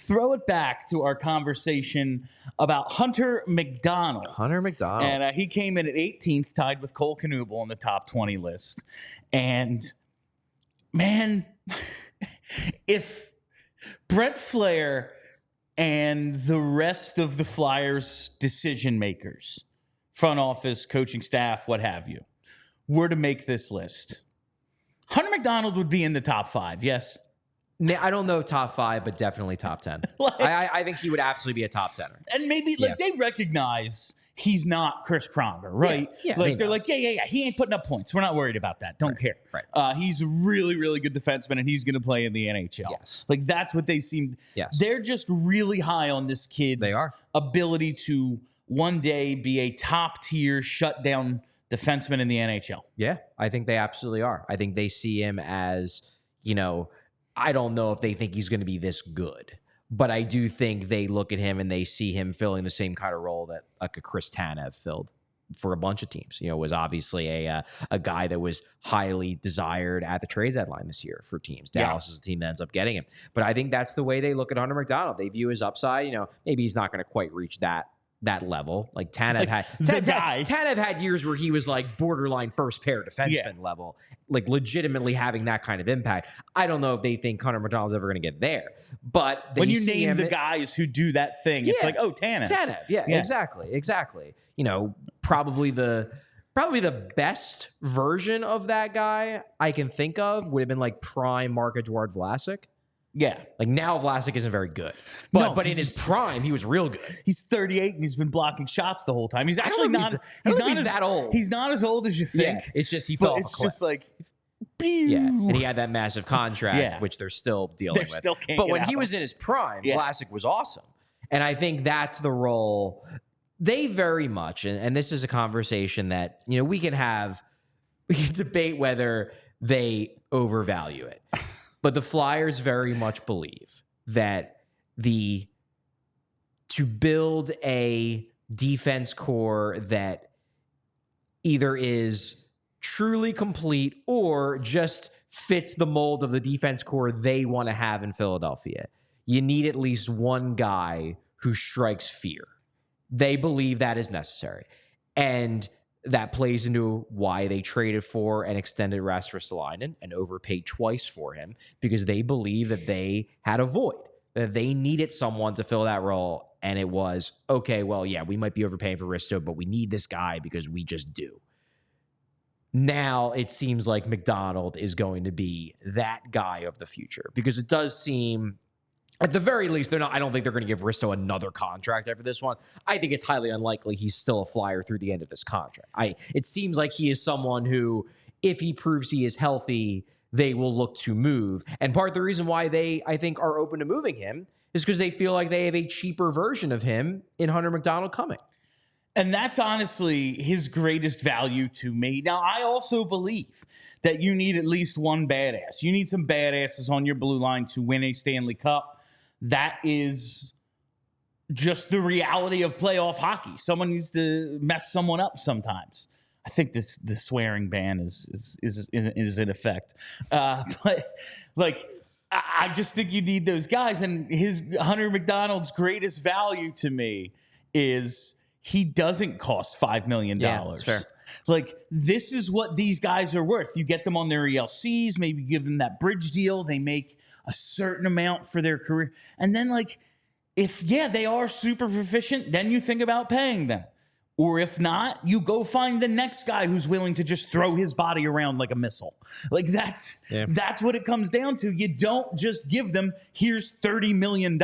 throw it back to our conversation about Hunter McDonald. Hunter McDonald. And he came in at 18th, tied with Cole Knuble on the top 20 list. And, man, if Brent Flahr and the rest of the Flyers decision makers, front office, coaching staff, what have you, were to make this list, Hunter McDonald would be in the top 5, yes? I don't know top 5, but definitely top 10. I think he would absolutely be a top 10er. And maybe they recognize he's not Chris Pronger, right? Yeah, they're like, yeah. He ain't putting up points. We're not worried about that. Don't care. Right. He's a really, really good defenseman, and he's going to play in the NHL. Yes. Like, that's what they seem. Yes. They're just really high on this kid's ability to one day be a top-tier shutdown defenseman in the NHL. Yeah, I think they absolutely are. I think they see him as, I don't know if they think he's going to be this good, but I do think they look at him and they see him filling the same kind of role that like a Chris Tanev filled for a bunch of teams. Was obviously a guy that was highly desired at the trades deadline this year for teams. Dallas is the team that ends up getting him. But I think that's the way they look at Hunter McDonald. They view his upside. Maybe he's not going to quite reach that level. Like Tanev Tanev had years where he was like borderline first pair defenseman level, like legitimately having that kind of impact. I don't know if they think Hunter McDonald's ever going to get there, but when you name the guys who do that thing, it's like, oh, Tanev. Yeah, exactly. Probably the best version of that guy I can think of would have been like prime Marc-Edouard Vlasic. Yeah. Like now Vlasic isn't very good. But in his prime, he was real good. He's 38 and he's been blocking shots the whole time. He's actually not he's that old. He's not as old as you think. Yeah, it's just he fell off a cliff. It's just like and he had that massive contract, which they're still dealing with. Still can't but when get he out was in his prime, Vlasic was awesome. And I think that's the role they very much, and this is a conversation that, we can debate whether they overvalue it. But the Flyers very much believe that to build a defense core that either is truly complete or just fits the mold of the defense core they want to have in Philadelphia, you need at least one guy who strikes fear. They believe that is necessary. And that plays into why they traded for and extended Rasmus Ristolainen and overpaid twice for him, because they believe that they had a void, that they needed someone to fill that role. And it was, okay, well, yeah, we might be overpaying for Risto, but we need this guy because we just do. Now it seems like McDonald is going to be that guy of the future, because it does seem, at the very least, I don't think they're going to give Risto another contract after this one. I think it's highly unlikely he's still a Flyer through the end of this contract. It seems like he is someone who, if he proves he is healthy, they will look to move. And part of the reason why they, I think, are open to moving him is because they feel like they have a cheaper version of him in Hunter McDonald coming. And that's honestly his greatest value to me. Now, I also believe that you need at least one badass. You need some badasses on your blue line to win a Stanley Cup. That is just the reality of playoff hockey. Someone needs to mess someone up sometimes. I think the swearing ban is in effect. But like, I just think you need those guys. And Hunter McDonald's greatest value to me is he doesn't cost $5 million. Yeah, that's fair. Like, this is what these guys are worth. You get them on their ELCs, maybe give them that bridge deal. They make a certain amount for their career. And then, like, if, they are super proficient, then you think about paying them. Or if not, you go find the next guy who's willing to just throw his body around like a missile. Like, that's what it comes down to. You don't just give them, here's $30 million.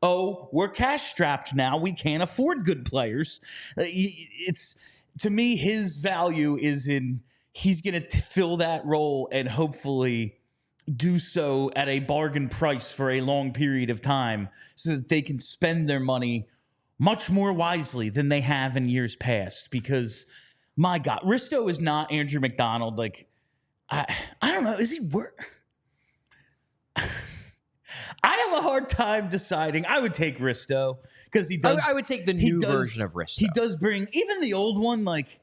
Oh, we're cash strapped now. We can't afford good players. To me, his value is in he's going to fill that role and hopefully do so at a bargain price for a long period of time so that they can spend their money much more wisely than they have in years past. Because, my God, Risto is not Andrew McDonald. Like, I don't know. Is he worth? I have a hard time deciding. I would take Risto because he does. I would take the new version of Risto. He does bring, even the old one, like,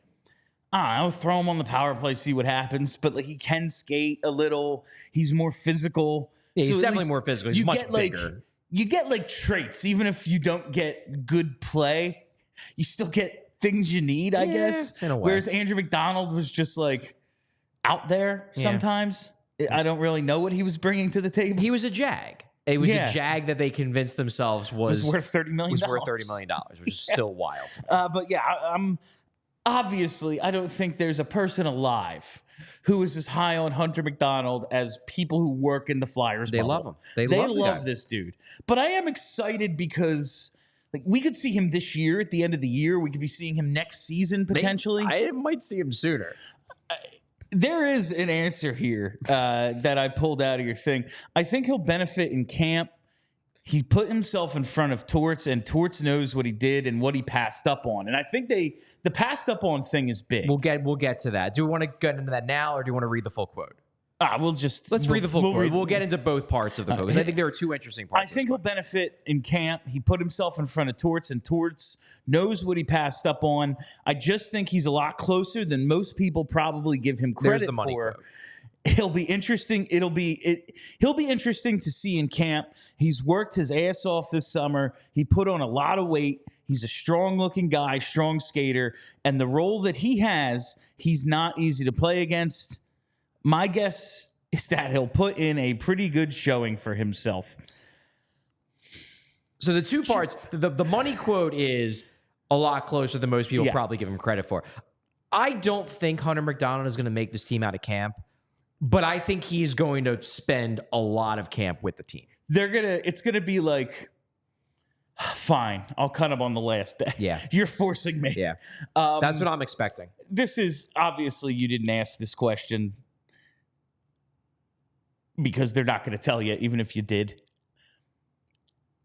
I don't know, throw him on the power play, see what happens. But like, he can skate a little. He's more physical. Yeah, he's definitely more physical. He's much bigger. you get like traits, even if you don't get good play, you still get things you need, I guess. In a way. Whereas Andrew McDonald was just like out there sometimes. I don't really know what he was bringing to the table. He was a Jag. It was a Jag that they convinced themselves was worth $30 million. Was worth $30 million, which is still wild. But yeah, I'm obviously, I don't think there's a person alive who is as high on Hunter McDonald as people who work in the Flyers. They bubble. love him. They love this dude. But I am excited because like we could see him this year at the end of the year. We could be seeing him next season potentially. I might see him sooner. There is an answer here that I pulled out of your thing. I think he'll benefit in camp. He put himself in front of Torts, and Torts knows what he did and what he passed up on. And I think the passed up on thing is big. We'll get to that. Do we want to get into that now, or do you want to read the full quote? Let's read the full quote. We'll get into both parts of the quote because I think there are two interesting parts. I think he'll benefit in camp. He put himself in front of Torts, and Torts knows what he passed up on. I just think he's a lot closer than most people probably give him credit There's the money for. quote. He'll be interesting. He'll be interesting to see in camp. He's worked his ass off this summer. He put on a lot of weight. He's a strong-looking guy, strong skater, and the role that he has, he's not easy to play against. My guess is that he'll put in a pretty good showing for himself. So the two parts, the money quote is a lot closer than most people probably give him credit for. I don't think Hunter McDonald is going to make this team out of camp, but I think he is going to spend a lot of camp with the team. It's going to be like, fine, I'll cut him on the last day. Yeah. You're forcing me. Yeah. That's what I'm expecting. This is, obviously, you didn't ask this question because they're not going to tell you, even if you did.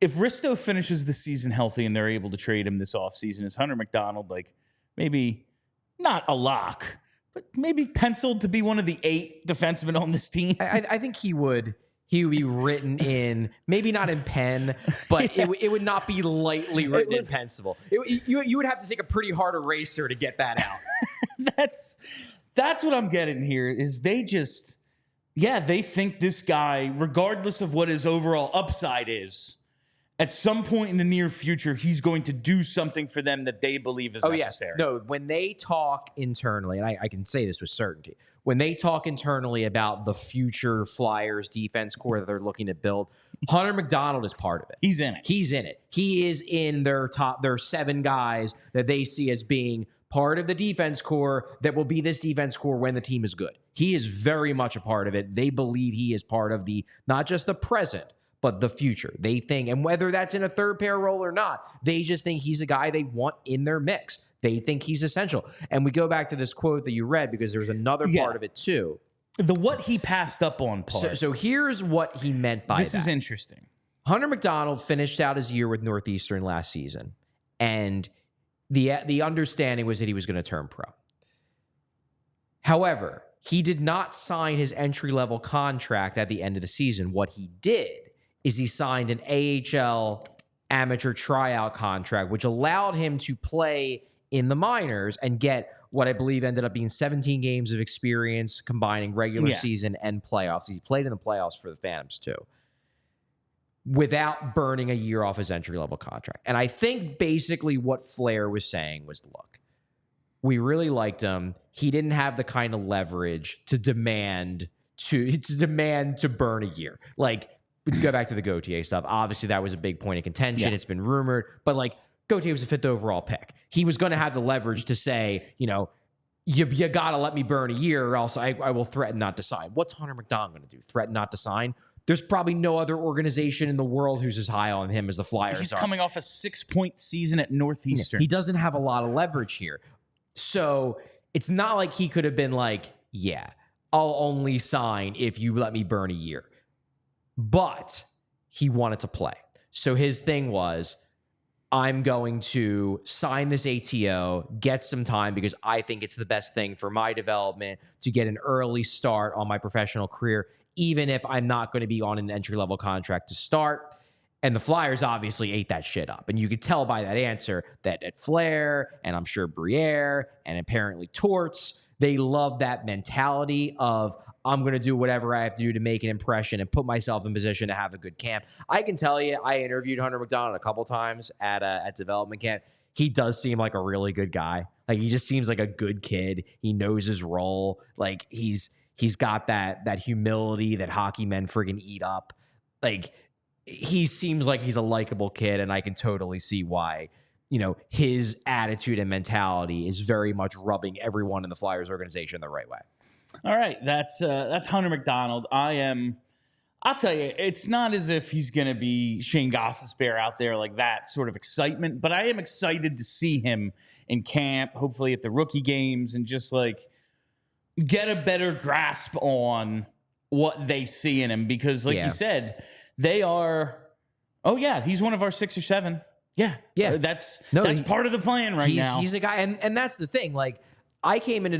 If Risto finishes the season healthy and they're able to trade him this offseason, is Hunter McDonald like maybe not a lock, but maybe penciled to be one of the 8 defensemen on this team? I think he would be written in, maybe not in pen, but it would not be lightly written in pencil. You would have to take a pretty hard eraser to get that out. That's what I'm getting here is they just... Yeah, they think this guy, regardless of what his overall upside is, at some point in the near future, he's going to do something for them that they believe is necessary. No, when they talk internally, and I can say this with certainty, when they talk internally about the future Flyers defense core that they're looking to build, Hunter McDonald is part of it. He's in it. He is in their 7 guys that they see as being part of the defense core that will be this defense core when the team is good. He is very much a part of it. They believe he is part of the, not just the present, but the future. They think, and whether that's in a third pair role or not, they just think he's a guy they want in their mix. They think he's essential. And we go back to this quote that you read because there was another part of it too. The what he passed up on part. So here's what he meant by this. This is interesting. Hunter McDonald finished out his year with Northeastern last season, and the understanding was that he was going to turn pro. However, he did not sign his entry-level contract at the end of the season. What he did is he signed an AHL amateur tryout contract, which allowed him to play in the minors and get what I believe ended up being 17 games of experience combining regular season and playoffs. He played in the playoffs for the Phantoms too, without burning a year off his entry-level contract. And I think basically what Flahr was saying was, look, we really liked him. He didn't have the kind of leverage to demand to burn a year. Like, we go back to the Gauthier stuff. Obviously, that was a big point of contention. Yeah. It's been rumored. But, like, Gauthier was a 5th overall pick. He was going to have the leverage to say, you got to let me burn a year or else I will threaten not to sign. What's Hunter McDonald going to do? Threaten not to sign? There's probably no other organization in the world who's as high on him as the Flyers are. He's coming off a 6-point season at Northeastern. He doesn't have a lot of leverage here. So it's not like he could have been like, yeah, I'll only sign if you let me burn a year. But he wanted to play. So his thing was, I'm going to sign this ATO, get some time because I think it's the best thing for my development to get an early start on my professional career, even if I'm not going to be on an entry-level contract to start. And the Flyers obviously ate that shit up. And you could tell by that answer that at Flahr, and I'm sure Briere, and apparently Torts, They love that mentality of, I'm going to do whatever I have to do to make an impression and put myself in position to have a good camp. I can tell you, I interviewed Hunter McDonald a couple times at development camp. He does seem like a really good guy. Like, he just seems like a good kid. He knows his role. Like, he's got that humility that hockey men friggin' eat up. Like, he seems like he's a likable kid, and I can totally see why, his attitude and mentality is very much rubbing everyone in the Flyers organization the right way. All right, that's Hunter McDonald. I'll tell you, it's not as if he's going to be Shane Gostisbehere out there, like that sort of excitement, but I am excited to see him in camp, hopefully at the rookie games, and just like get a better grasp on what they see in him, because like you said, they are, he's one of our 6 or 7. Yeah. That's part of the plan now. He's a guy, and that's the thing. Like, I came into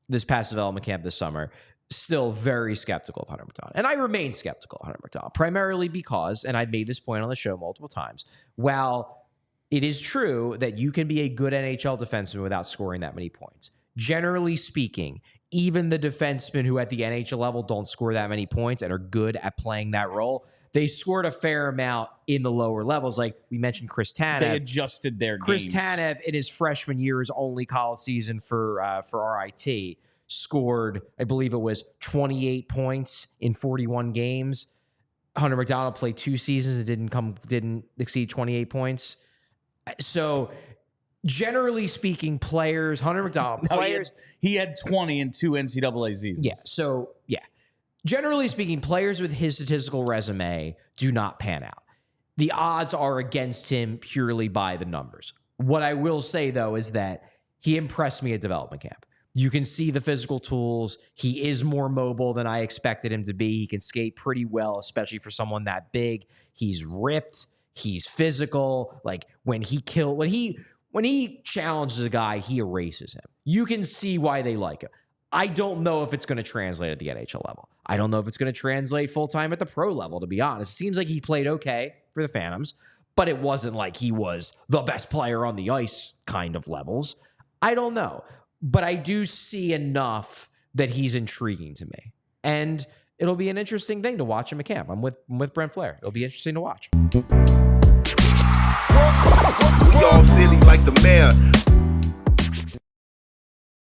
this past development camp this summer, still very skeptical of Hunter McDonald. And I remain skeptical of Hunter McDonald, primarily because, and I've made this point on the show multiple times, while it is true that you can be a good NHL defenseman without scoring that many points, generally speaking, even the defensemen who at the NHL level don't score that many points and are good at playing that role, they scored a fair amount in the lower levels. Like we mentioned, Chris Tanev. They adjusted their games. Chris Tanev, in his freshman year, his only college season for RIT, scored, I believe it was 28 points in 41 games. Hunter McDonald played 2 seasons and didn't exceed 28 points. So, generally speaking, players, Hunter McDonald, he had 20 in 2 NCAA seasons. Yeah. So, yeah. Generally speaking, players with his statistical resume do not pan out. The odds are against him purely by the numbers. What I will say, though, is that he impressed me at development camp. You can see the physical tools. He is more mobile than I expected him to be. He can skate pretty well, especially for someone that big. He's ripped. He's physical. Like, when he challenges a guy, he erases him. You can see why they like him. I don't know if it's going to translate at the NHL level. I don't know if it's going to translate full-time at the pro level, to be honest. It seems like he played okay for the Phantoms, but it wasn't like he was the best player on the ice kind of levels. I don't know. But I do see enough that he's intriguing to me. And it'll be an interesting thing to watch him at camp. I'm with Brent Flahr. It'll be interesting to watch. We all silly like the mayor.